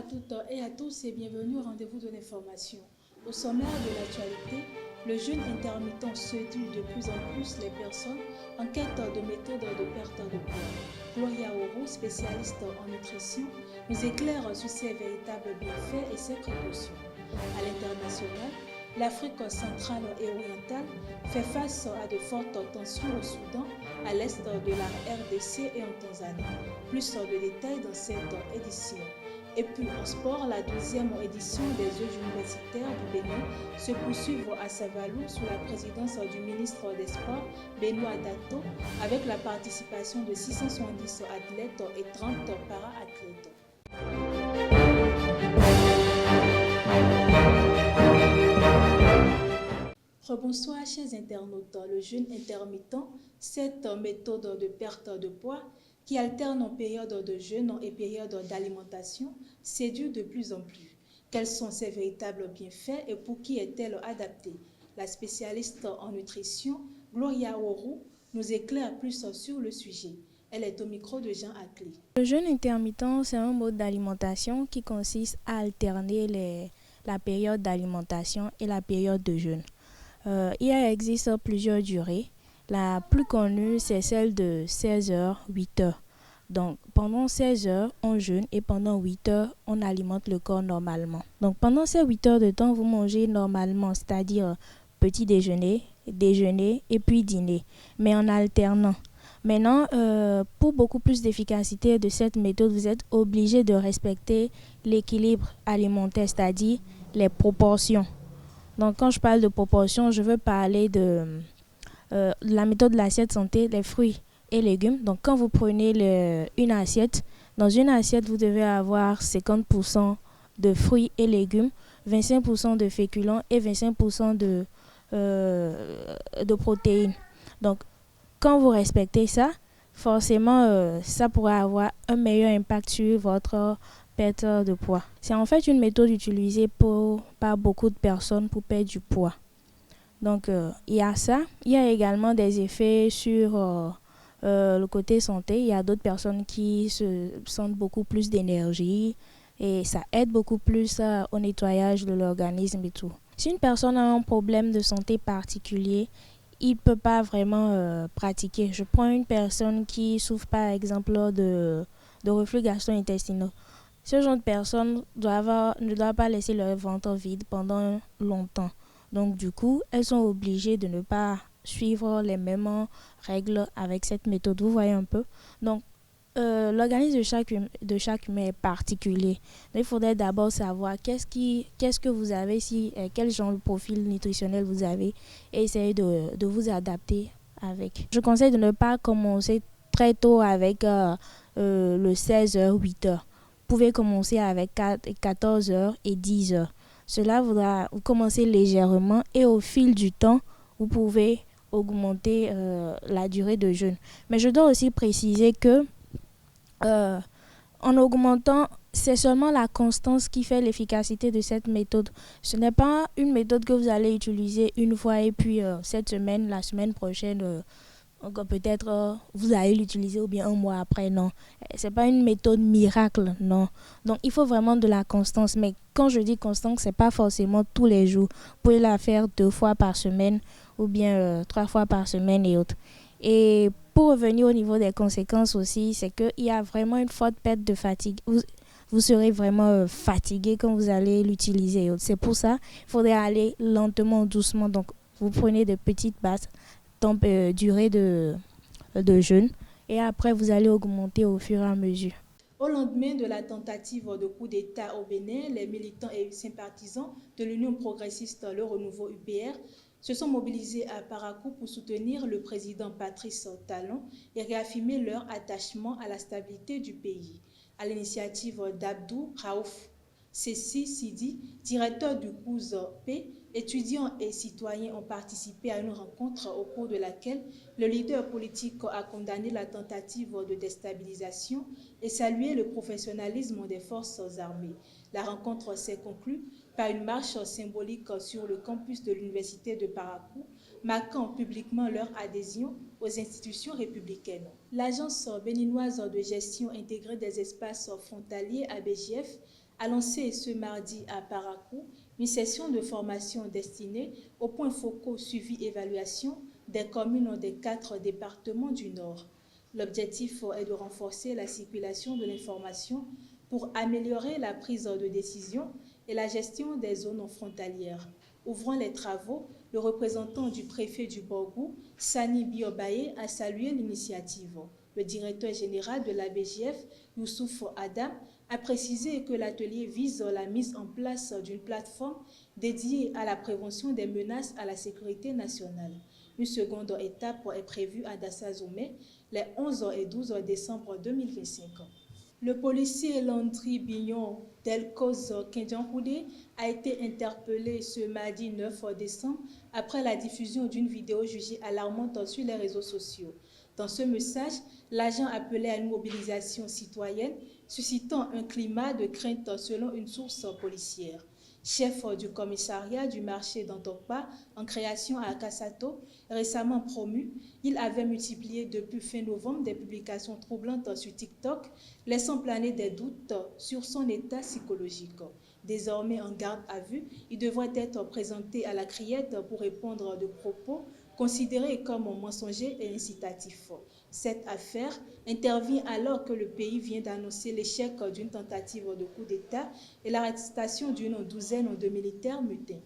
toutes et à tous et bienvenue au rendez-vous de l'information. Au sommaire de l'actualité, le jeûne intermittent séduit de plus en plus les personnes en quête de méthodes de perte de poids. Gloria Oro, spécialiste en nutrition, nous éclaire sur ses véritables bienfaits et ses précautions. À l'international, l'Afrique centrale et orientale fait face à de fortes tensions au Soudan, à l'est de la RDC et en Tanzanie. Plus de détails dans cette édition. Et puis en sport, la 12e édition des Jeux universitaires du Bénin se poursuit à Savalou sous la présidence du ministre des Sports, Benoît Dato, avec la participation de 670 athlètes et 30 para-athlètes. Bonsoir chers internautes, le jeûne intermittent, cette méthode de perte de poids qui alterne en période de jeûne et période d'alimentation séduit de plus en plus. Quels sont ses véritables bienfaits et pour qui est-elle adaptée? La spécialiste en nutrition, Gloria Oro, nous éclaire plus sur le sujet. Elle est au micro de Jean Aclé. Le jeûne intermittent, c'est un mode d'alimentation qui consiste à alterner la période d'alimentation et la période de jeûne. Il existe plusieurs durées. La plus connue, c'est celle de 16 heures, 8 heures. Donc, pendant 16 heures, on jeûne et pendant 8 heures, on alimente le corps normalement. Donc, pendant ces 8 heures de temps, vous mangez normalement, c'est-à-dire petit déjeuner, déjeuner et puis dîner, mais en alternant. Maintenant, pour beaucoup plus d'efficacité de cette méthode, vous êtes obligé de respecter l'équilibre alimentaire, c'est-à-dire les proportions. Donc, quand je parle de proportions, je veux parler de la méthode de l'assiette santé, les fruits et légumes. Donc, quand vous prenez une assiette, dans une assiette, vous devez avoir 50% de fruits et légumes, 25% de féculents et 25% de protéines. Donc, quand vous respectez ça, forcément, ça pourra avoir un meilleur impact sur votre perte de poids. C'est en fait une méthode utilisée par beaucoup de personnes pour perdre du poids. Donc, il y a ça. Il y a également des effets sur le côté santé. Il y a d'autres personnes qui se sentent beaucoup plus d'énergie et ça aide beaucoup plus au nettoyage de l'organisme et tout. Si une personne a un problème de santé particulier, il ne peut pas vraiment pratiquer. Je prends une personne qui souffre par exemple de reflux gastro-intestinal. Ce genre de personnes ne doivent pas laisser leur ventre vide pendant longtemps. Donc du coup, elles sont obligées de ne pas suivre les mêmes règles avec cette méthode. Vous voyez un peu. Donc l'organisme de chaque humain est particulier. Donc, il faudrait d'abord savoir qu'est-ce que vous avez, quel genre de profil nutritionnel vous avez et essayer de vous adapter avec. Je conseille de ne pas commencer très tôt avec le 16h, 8h. Vous pouvez commencer avec 14h et 10h. Cela voudra commencer légèrement et au fil du temps, vous pouvez augmenter la durée de jeûne. Mais je dois aussi préciser que en augmentant, c'est seulement la constance qui fait l'efficacité de cette méthode. Ce n'est pas une méthode que vous allez utiliser une fois et puis cette semaine, la semaine prochaine, peut-être vous allez l'utiliser ou bien un mois après. Non, c'est pas une méthode miracle, non. Donc il faut vraiment de la constance. Mais quand je dis constance, c'est pas forcément tous les jours. Vous pouvez la faire 2 fois par semaine ou bien 3 fois par semaine et autres. Et pour revenir au niveau des conséquences aussi, c'est qu'il y a vraiment une forte perte de fatigue. Vous serez vraiment fatigué quand vous allez l'utiliser. C'est pour ça qu'il faudrait aller lentement, doucement. Donc, vous prenez de petites bases, durée de jeûne, et après, vous allez augmenter au fur et à mesure. Au lendemain de la tentative de coup d'État au Bénin, les militants et sympathisants de l'Union progressiste Le Renouveau UPR se sont mobilisés à Parakou pour soutenir le président Patrice Talon et réaffirmer leur attachement à la stabilité du pays. À l'initiative d'Abdou Raouf Sessi Sidi, directeur du COUS-P, étudiants et citoyens ont participé à une rencontre au cours de laquelle le leader politique a condamné la tentative de déstabilisation et salué le professionnalisme des forces armées. La rencontre s'est conclue par une marche symbolique sur le campus de l'université de Parakou, marquant publiquement leur adhésion aux institutions républicaines. L'agence béninoise de gestion intégrée des espaces frontaliers, ABGF, a lancé ce mardi à Parakou une session de formation destinée aux points focaux suivi-évaluation des communes des 4 départements du Nord. L'objectif est de renforcer la circulation de l'information pour améliorer la prise de décision et la gestion des zones frontalières. Ouvrant les travaux, le représentant du préfet du Borgou, Sani Biobaye, a salué l'initiative. Le directeur général de la BGF, Youssouf Adam, a précisé que l'atelier vise la mise en place d'une plateforme dédiée à la prévention des menaces à la sécurité nationale. Une seconde étape est prévue à Dassazoume les 11 et 12 décembre 2025. Le policier Landry Bignon Delcos Kendjankoudé a été interpellé ce mardi 9 décembre après la diffusion d'une vidéo jugée alarmante sur les réseaux sociaux. Dans ce message, l'agent appelait à une mobilisation citoyenne, suscitant un climat de crainte selon une source policière. Chef du commissariat du marché d'Antokpa en création à Kassato, récemment promu, il avait multiplié depuis fin novembre des publications troublantes sur TikTok, laissant planer des doutes sur son état psychologique. Désormais en garde à vue, il devrait être présenté à la criette pour répondre de propos considérés comme mensongers et incitatifs. Cette affaire intervient alors que le pays vient d'annoncer l'échec d'une tentative de coup d'État et l'arrestation d'une douzaine de militaires mutés.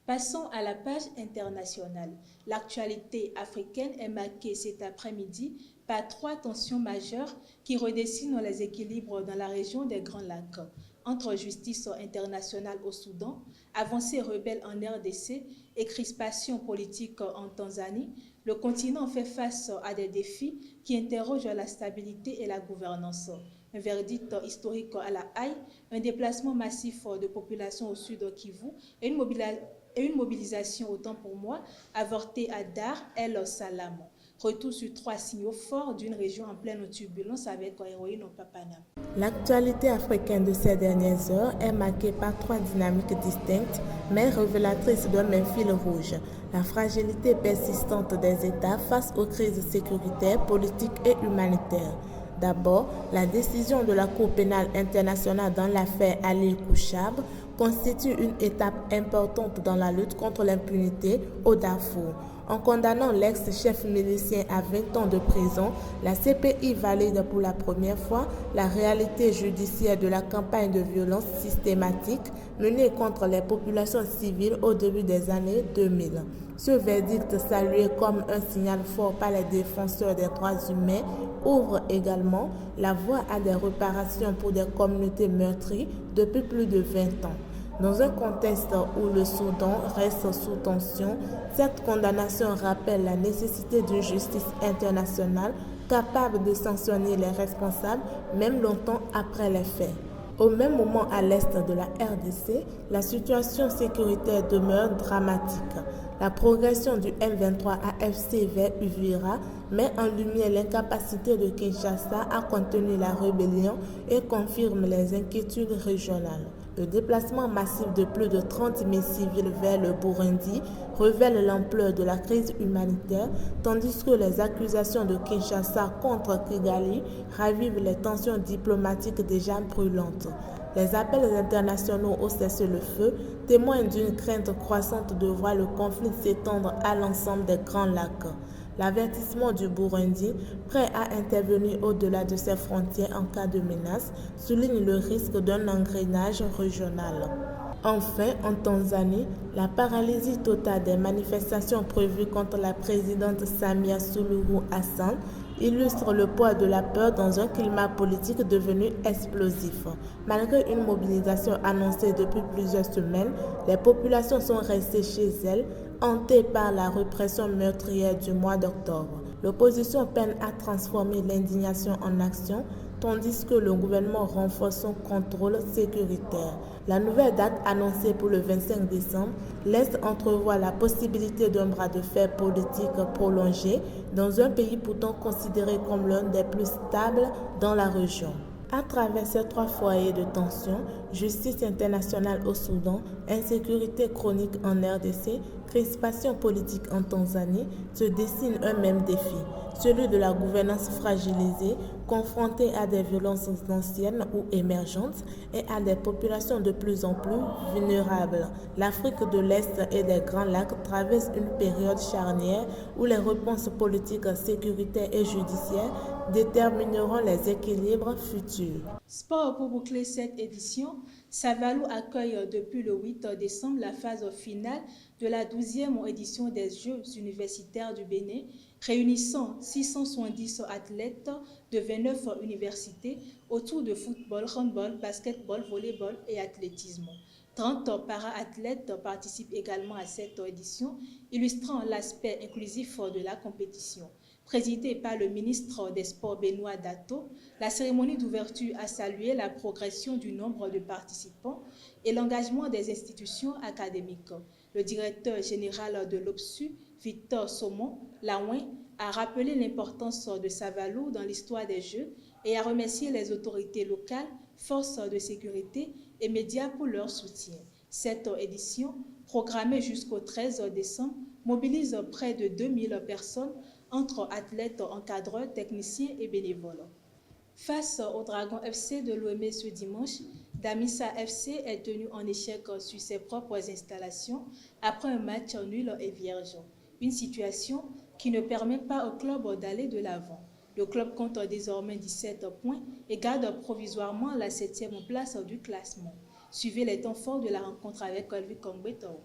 Passons à la page internationale. L'actualité africaine est marquée cet après-midi par 3 tensions majeures qui redessinent les équilibres dans la région des Grands Lacs. Entre justice internationale au Soudan, avancées rebelles en RDC et crispation politique en Tanzanie, le continent fait face à des défis qui interrogent la stabilité et la gouvernance. Un verdict historique à La Haye, un déplacement massif de population au sud Kivu et une mobilisation, autant pour moi, avortée à Dar el Salam. Retour sur 3 signaux forts d'une région en pleine turbulence avec héroïne au Papana. L'actualité africaine de ces dernières heures est marquée par 3 dynamiques distinctes, mais révélatrices d'un même fil rouge. La fragilité persistante des États face aux crises sécuritaires, politiques et humanitaires. D'abord, la décision de la Cour pénale internationale dans l'affaire Ali Kouchab constitue une étape importante dans la lutte contre l'impunité au Darfour. En condamnant l'ex-chef milicien à 20 ans de prison, la CPI valide pour la première fois la réalité judiciaire de la campagne de violence systématique menée contre les populations civiles au début des années 2000. Ce verdict, salué comme un signal fort par les défenseurs des droits humains, ouvre également la voie à des réparations pour des communautés meurtries depuis plus de 20 ans. Dans un contexte où le Soudan reste sous tension, cette condamnation rappelle la nécessité d'une justice internationale capable de sanctionner les responsables, même longtemps après les faits. Au même moment, à l'est de la RDC, la situation sécuritaire demeure dramatique. La progression du M23 AFC vers Uvira met en lumière l'incapacité de Kinshasa à contenir la rébellion et confirme les inquiétudes régionales. Le déplacement massif de plus de 30 000 civils vers le Burundi révèle l'ampleur de la crise humanitaire, tandis que les accusations de Kinshasa contre Kigali ravivent les tensions diplomatiques déjà brûlantes. Les appels internationaux au cessez-le-feu témoignent d'une crainte croissante de voir le conflit s'étendre à l'ensemble des Grands Lacs. L'avertissement du Burundi, prêt à intervenir au-delà de ses frontières en cas de menace, souligne le risque d'un engrenage régional. Enfin, en Tanzanie, la paralysie totale des manifestations prévues contre la présidente Samia Suluhu Hassan illustre le poids de la peur dans un climat politique devenu explosif. Malgré une mobilisation annoncée depuis plusieurs semaines, les populations sont restées chez elles, hantées par la répression meurtrière du mois d'octobre. L'opposition peine à transformer l'indignation en action, tandis que le gouvernement renforce son contrôle sécuritaire. La nouvelle date annoncée pour le 25 décembre laisse entrevoir la possibilité d'un bras de fer politique prolongé dans un pays pourtant considéré comme l'un des plus stables dans la région. À travers ces 3 foyers de tension, justice internationale au Soudan, insécurité chronique en RDC, crispation politique en Tanzanie, se dessine un même défi, celui de la gouvernance fragilisée, confrontée à des violences anciennes ou émergentes et à des populations de plus en plus vulnérables. L'Afrique de l'Est et des Grands Lacs traverse une période charnière où les réponses politiques, sécuritaires et judiciaires détermineront les équilibres futurs. Sport pour boucler cette édition, Savalou accueille depuis le 8 décembre la phase finale de la 12e édition des Jeux universitaires du Bénin, réunissant 670 athlètes de 29 universités autour de football, handball, basketball, volleyball et athlétisme. 30 para-athlètes participent également à cette édition, illustrant l'aspect inclusif de la compétition. Présidée par le ministre des Sports Benoît Dato, la cérémonie d'ouverture a salué la progression du nombre de participants et l'engagement des institutions académiques. Le directeur général de l'OPSU, Victor Somon-Lawin, a rappelé l'importance de Savalou dans l'histoire des Jeux et a remercié les autorités locales, forces de sécurité et médias pour leur soutien. Cette édition, programmée jusqu'au 13 décembre, mobilise près de 2000 personnes entre athlètes, encadreurs, techniciens et bénévoles. Face au Dragon FC de l'OMS ce dimanche, Damissa FC est tenu en échec sur ses propres installations après un match nul et vierge. Une situation qui ne permet pas au club d'aller de l'avant. Le club compte désormais 17 points et garde provisoirement la 7e place du classement. Suivez les temps forts de la rencontre avec Colby Kongbeto.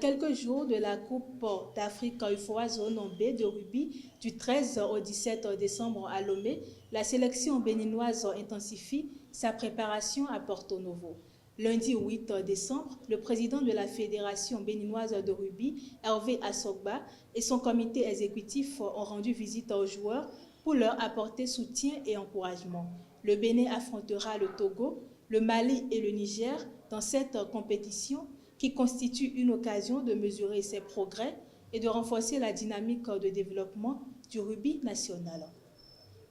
quelques jours de la Coupe d'Afrique UFOA Zone B de rugby du 13 au 17 décembre à Lomé, la sélection béninoise intensifie sa préparation à Porto Novo. Lundi 8 décembre, le président de la Fédération béninoise de rugby, Hervé Assogba, et son comité exécutif ont rendu visite aux joueurs pour leur apporter soutien et encouragement. Le Bénin affrontera le Togo, le Mali et le Niger dans cette compétition qui constitue une occasion de mesurer ses progrès et de renforcer la dynamique de développement du rugby national.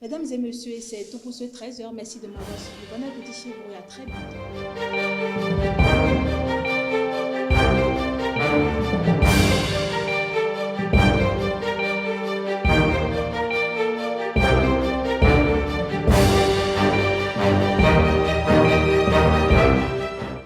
Mesdames et messieurs, c'est tout pour ce 13h. Merci de m'avoir suivi. Bon appétit chez vous et à très bientôt.